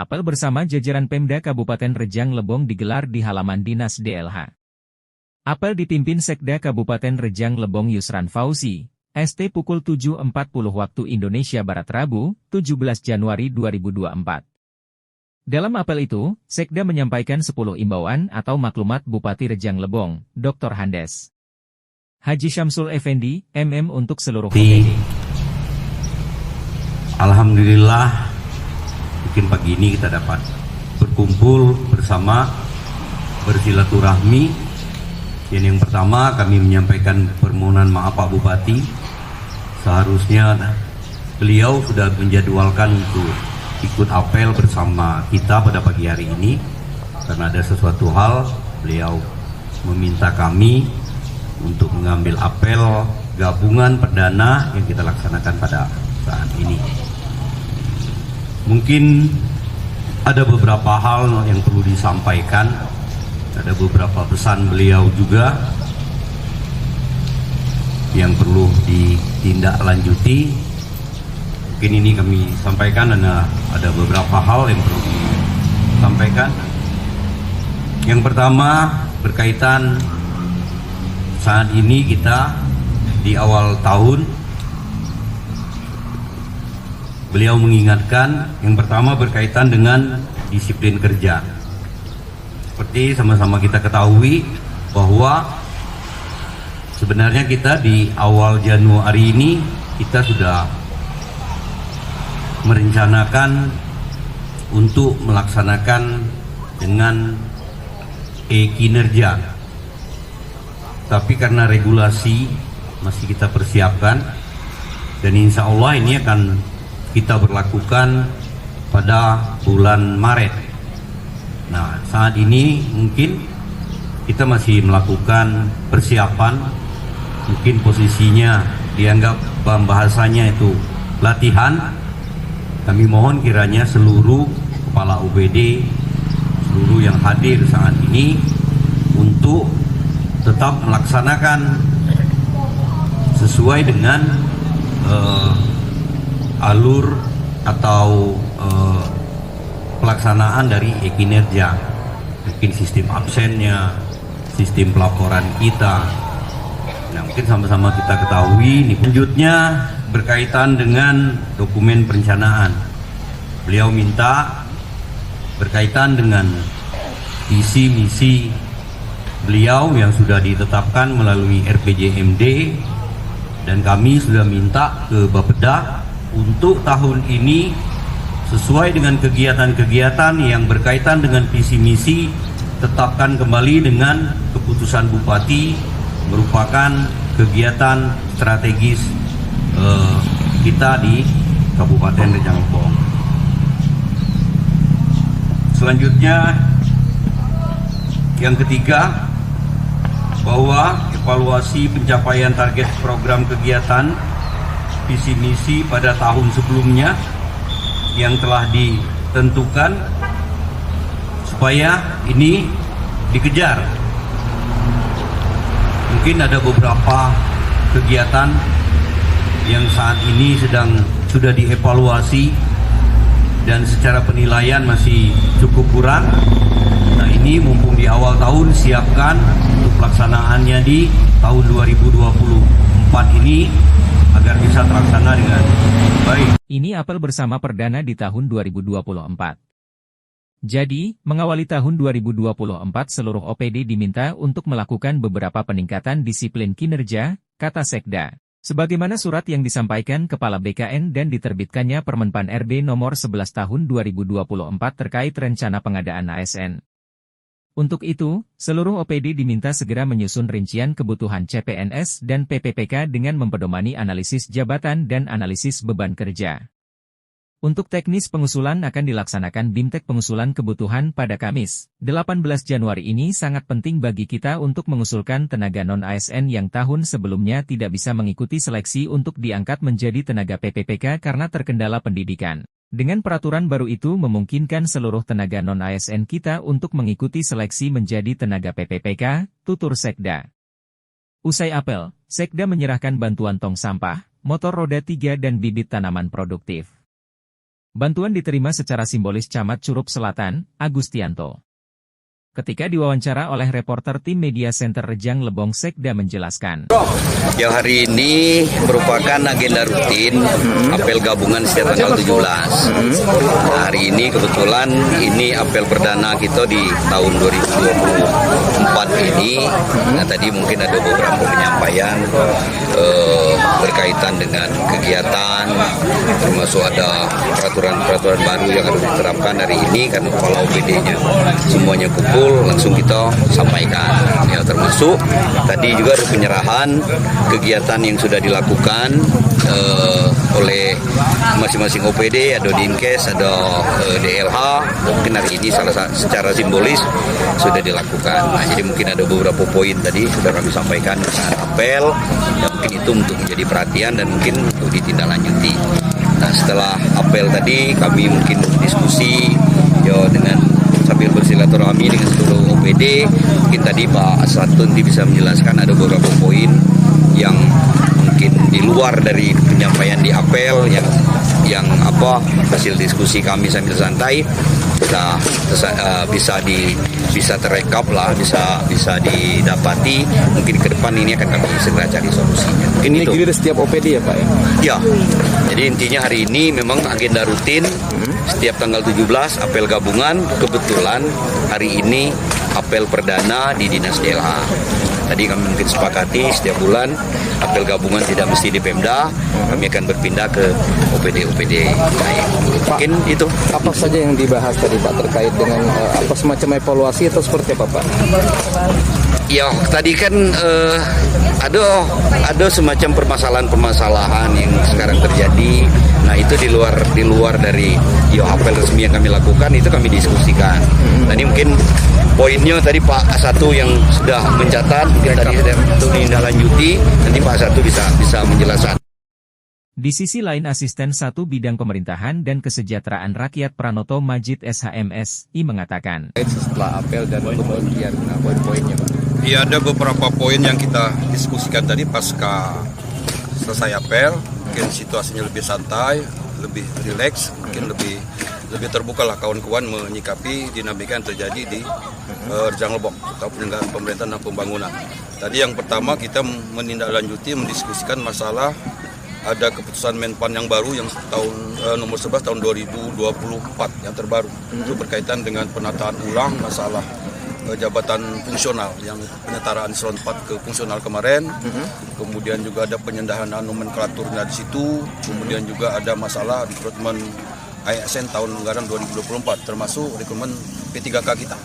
Apel bersama jajaran Pemda Kabupaten Rejang Lebong digelar di halaman Dinas DLH. Apel dipimpin Sekda Kabupaten Rejang Lebong Yusran Fauzi, ST pukul 7.40 waktu Indonesia Barat Rabu, 17 Januari 2024. Dalam apel itu, Sekda menyampaikan 10 imbauan atau maklumat Bupati Rejang Lebong, Dr. Handes Haji Syamsul Effendi, MM untuk seluruh OPD. Alhamdulillah, mungkin pagi ini kita dapat berkumpul bersama, bersilaturahmi. Yang pertama kami menyampaikan permohonan maaf Pak Bupati. Seharusnya beliau sudah menjadwalkan untuk ikut apel bersama kita pada pagi hari ini. Karena ada sesuatu hal, beliau meminta kami untuk mengambil apel gabungan perdana yang kita laksanakan pada saat ini. Mungkin ada beberapa hal yang perlu disampaikan, ada beberapa pesan beliau juga yang perlu ditindaklanjuti. Mungkin ini kami sampaikan, ada beberapa hal yang perlu disampaikan. Yang pertama berkaitan saat ini kita di awal tahun, beliau mengingatkan yang pertama berkaitan dengan disiplin kerja. Seperti sama-sama kita ketahui bahwa sebenarnya kita di awal Januari ini kita sudah merencanakan untuk melaksanakan dengan kinerja. Tapi karena regulasi masih kita persiapkan, dan insya Allah ini akan kita berlakukan pada bulan Maret. Nah, saat ini mungkin kita masih melakukan persiapan, mungkin posisinya dianggap bahasanya itu latihan. Kami mohon kiranya seluruh kepala UPD, seluruh yang hadir saat ini untuk tetap melaksanakan sesuai dengan alur atau pelaksanaan dari kinerja, mungkin sistem absennya, sistem pelaporan kita. Nah, mungkin sama-sama kita ketahui. Ini selanjutnya berkaitan dengan dokumen perencanaan. Beliau minta berkaitan dengan visi misi beliau yang sudah ditetapkan melalui RPJMD, dan kami sudah minta ke Bapeda untuk tahun ini sesuai dengan kegiatan-kegiatan yang berkaitan dengan visi misi, tetapkan kembali dengan keputusan Bupati merupakan kegiatan strategis kita di Kabupaten Rejang Lebong. Selanjutnya yang ketiga, bahwa evaluasi pencapaian target program kegiatan visi misi pada tahun sebelumnya yang telah ditentukan supaya ini dikejar. Mungkin ada beberapa kegiatan yang saat ini sudah dievaluasi dan secara penilaian masih cukup kurang. Nah, ini mumpung di awal tahun, siapkan untuk pelaksanaannya di tahun 2024 ini agar bisa terlaksana dengan baik. Ini apel bersama perdana di tahun 2024. Jadi, mengawali tahun 2024 seluruh OPD diminta untuk melakukan beberapa peningkatan disiplin kinerja, kata Sekda. Sebagaimana surat yang disampaikan Kepala BKN dan diterbitkannya Permenpan RB nomor 11 tahun 2024 terkait rencana pengadaan ASN. Untuk itu, seluruh OPD diminta segera menyusun rincian kebutuhan CPNS dan PPPK dengan mempedomani analisis jabatan dan analisis beban kerja. Untuk teknis pengusulan akan dilaksanakan BIMTEK pengusulan kebutuhan pada Kamis, 18 Januari ini sangat penting bagi kita untuk mengusulkan tenaga non-ASN yang tahun sebelumnya tidak bisa mengikuti seleksi untuk diangkat menjadi tenaga PPPK karena terkendala pendidikan. Dengan peraturan baru itu memungkinkan seluruh tenaga non-ASN kita untuk mengikuti seleksi menjadi tenaga PPPK, tutur Sekda. Usai apel, Sekda menyerahkan bantuan tong sampah, motor roda 3 dan bibit tanaman produktif. Bantuan diterima secara simbolis Camat Curup Selatan, Agustianto. Ketika diwawancara oleh reporter tim Media Center Rejang Lebong Sekda menjelaskan. Yang hari ini merupakan agenda rutin apel gabungan setiap tanggal 17. Nah, hari ini kebetulan ini apel perdana kita di tahun 2024 ini. Nah, tadi mungkin ada beberapa penyampaian berkaitan dengan kegiatan, termasuk ada peraturan-peraturan baru yang harus diterapkan hari ini karena kepala OPD-nya semuanya kumpul. Langsung kita sampaikan, ya termasuk tadi juga ada penyerahan kegiatan yang sudah dilakukan oleh masing-masing OPD, ada Dinkes, ada DLH, mungkin hari ini secara simbolis sudah dilakukan. Nah, jadi mungkin ada beberapa poin tadi sudah kami sampaikan saat apel, dan mungkin itu untuk menjadi perhatian dan mungkin untuk ditindaklanjuti. Nah, setelah apel tadi kami mungkin diskusi ya dengan sambil bersilaturahmi dengan seluruh OPD. Mungkin tadi Pak Asatun bisa menjelaskan ada beberapa poin yang mungkin di luar dari penyampaian di apel yang hasil diskusi kami sambil santai bisa terekap lah, bisa didapati. Mungkin ke depan ini akan kami segera cari solusinya. Mungkin ini itu. Ini setiap OPD ya Pak ya? Ya, jadi intinya hari ini memang agenda rutin setiap tanggal 17 apel gabungan. Kebetulan hari ini apel perdana di Dinas DLH. Tadi kami mungkin sepakati setiap bulan apel gabungan tidak mesti di Pemda, kami akan berpindah ke OPD-OPD lain. Mungkin itu. Apa saja yang dibahas tadi Pak terkait dengan apa semacam evaluasi atau seperti apa Pak? Ya tadi kan ada semacam permasalahan-permasalahan yang sekarang terjadi. Nah itu di luar dari apel resmi yang kami lakukan itu kami diskusikan. Tadi mungkin poinnya tadi Pak Asatu yang sudah mencatat, mungkin tadi untuk ditindaklanjuti, nanti Pak Asatu bisa menjelaskan. Di sisi lain Asisten 1 Bidang Pemerintahan dan Kesejahteraan Rakyat Pranoto Majid SHMSI mengatakan. Setelah apel dan kemudian poin-poinnya Pak. Iya, ada beberapa poin yang kita diskusikan tadi pasca selesai apel. Mungkin situasinya lebih santai, lebih rileks, mungkin lebih terbuka lah kawan-kawan menyikapi dinamika yang terjadi di Rejang Lebong atau penyelenggaraan pemerintahan dan pembangunan. Tadi yang pertama kita menindaklanjuti mendiskusikan masalah ada keputusan Menpan yang baru yang nomor 11 tahun 2024 yang terbaru. Itu berkaitan dengan penataan ulang masalah jabatan fungsional yang penyetaraan eselon 4 ke fungsional kemarin. Kemudian juga ada penyendahan nomenklaturnya di situ. Kemudian juga ada masalah rekrutmen ASN tahun anggaran 2024 termasuk rekrutmen P3K kita.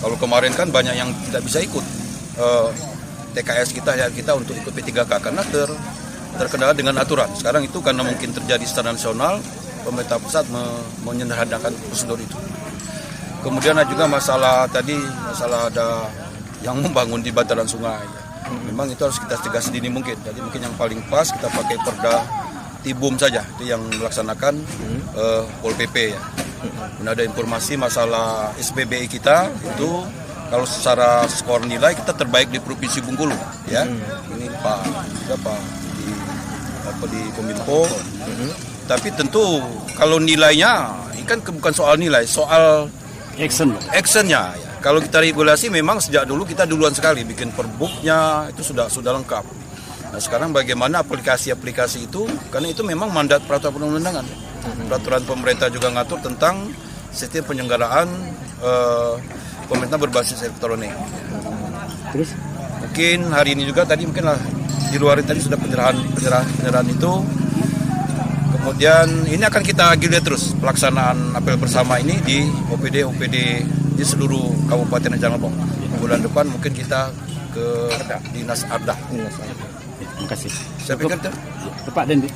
Kalau kemarin kan banyak yang tidak bisa ikut TKS kita untuk ikut P3K karena terkendala dengan aturan. Sekarang itu karena mungkin terjadi secara nasional, pemerintah pusat menyederhanakan prosedur itu. Kemudian ada juga masalah ada yang membangun di bantaran sungai. Memang itu harus kita cegah sedini mungkin. Jadi mungkin yang paling pas kita pakai Perda Tibum saja, itu yang melaksanakan Pol PP ya. Dan ada informasi masalah SPBI kita itu kalau secara skor nilai kita terbaik di Provinsi Bengkulu ya. Ini di Kominfo. Tapi tentu kalau nilainya ini kan bukan soal nilai, soal actionnya. Ya. Kalau kita regulasi memang sejak dulu kita duluan sekali bikin perbuknya itu sudah lengkap. Nah sekarang bagaimana aplikasi-aplikasi itu, karena itu memang mandat peraturan perundang-undangan. Peraturan pemerintah juga ngatur tentang sistem penyelenggaraan pemerintah berbasis elektronik. Terus mungkin hari ini juga tadi mungkin lah di luar tadi sudah penyerahan itu. Kemudian ini akan kita gilir terus pelaksanaan apel bersama ini di OPD di seluruh Kabupaten Rejang Lebong. Bulan depan mungkin kita ke Dinas Arda. terima kasih. Saya pikir itu. Pak Dendi.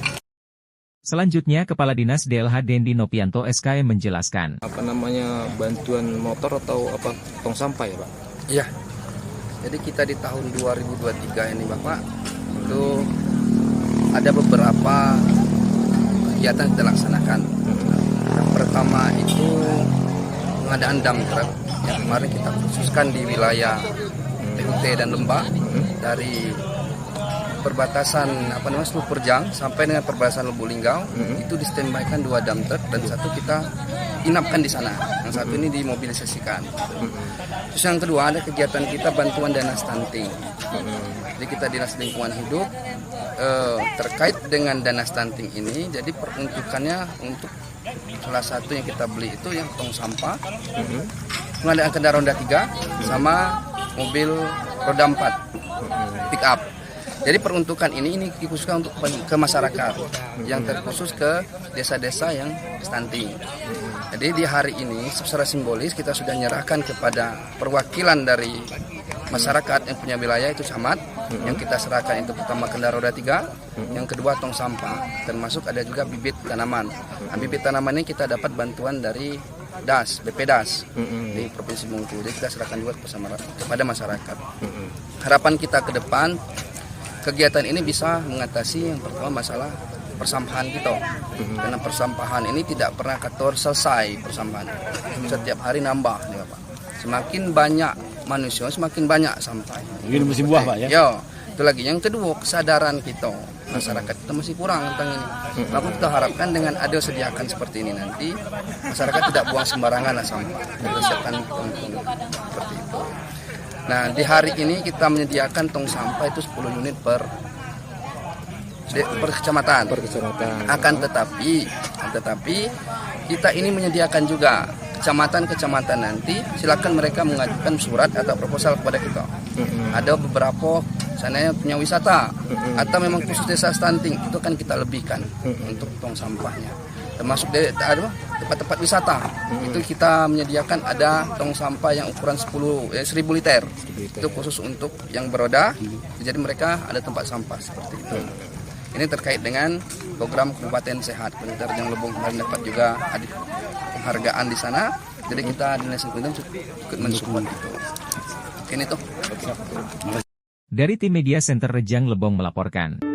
Selanjutnya Kepala Dinas DLH Dendi Nopianto SKM menjelaskan. Apa namanya bantuan motor atau apa tong sampah ya Pak? Iya. Jadi kita di tahun 2023 ini Bapak itu ada beberapa kegiatan kita laksanakan. Yang pertama itu pengadaan dump truck yang kemarin kita khususkan di wilayah TUT dan Lembah dari perbatasan seluruh Perjang sampai dengan perbatasan Lubuk Linggau itu di-standby-kan 2 dump truck dan 1 kita inapkan di sana. Yang 1 ini dimobilisasikan. Terus yang kedua ada kegiatan kita bantuan dana stunting. Jadi kita Dinas Lingkungan Hidup terkait dengan dana stunting ini, jadi peruntukannya untuk salah satu yang kita beli itu yang tong sampah, pengadaan kendaraan roda 3 sama mobil roda 4 pick up. Jadi peruntukan ini dikhususkan untuk ke masyarakat yang terkhusus ke desa-desa yang stunting. Jadi di hari ini secara simbolis kita sudah menyerahkan kepada perwakilan dari masyarakat yang punya wilayah itu camat, yang kita serahkan itu pertama kendaraan roda 3, yang kedua tong sampah, termasuk ada juga bibit tanaman. Nah, bibit tanaman ini kita dapat bantuan dari DAS, BPDAS di Provinsi Bengkulu. Jadi kita serahkan juga kepada masyarakat. Harapan kita ke depan kegiatan ini bisa mengatasi yang pertama masalah persampahan kita. Karena persampahan ini tidak pernah selesai persampahan. Setiap hari nambah nih Bapak. Semakin banyak manusia, semakin banyak sampah. Mungkin musim buah Pak ya? Ya, itu lagi. Yang kedua, kesadaran kita. Masyarakat kita masih kurang tentang ini. Maka kita harapkan dengan ada sediakan seperti ini nanti, masyarakat tidak buang sembarangan lah sampah. Kita siapkan seperti itu. Nah, di hari ini kita menyediakan tong sampah itu 10 unit per kecamatan. Akan tetapi kita ini menyediakan juga kecamatan-kecamatan nanti silakan mereka mengajukan surat atau proposal kepada kita. Ada beberapa sana yang punya wisata atau memang khusus desa stunting, itu kan kita lebihkan untuk tong sampahnya. Termasuk dari tempat-tempat wisata itu kita menyediakan ada tong sampah yang ukuran 1000 liter. Itu khusus untuk yang beroda. Jadi mereka ada tempat sampah seperti itu. Ini terkait dengan program Kabupaten Sehat. Benar yang Lebong kemarin dapat juga ada penghargaan di sana. Jadi kita Dinas Lingkungan ikut mensupport itu. Ini tuh. Dari tim Media Center Rejang Lebong melaporkan.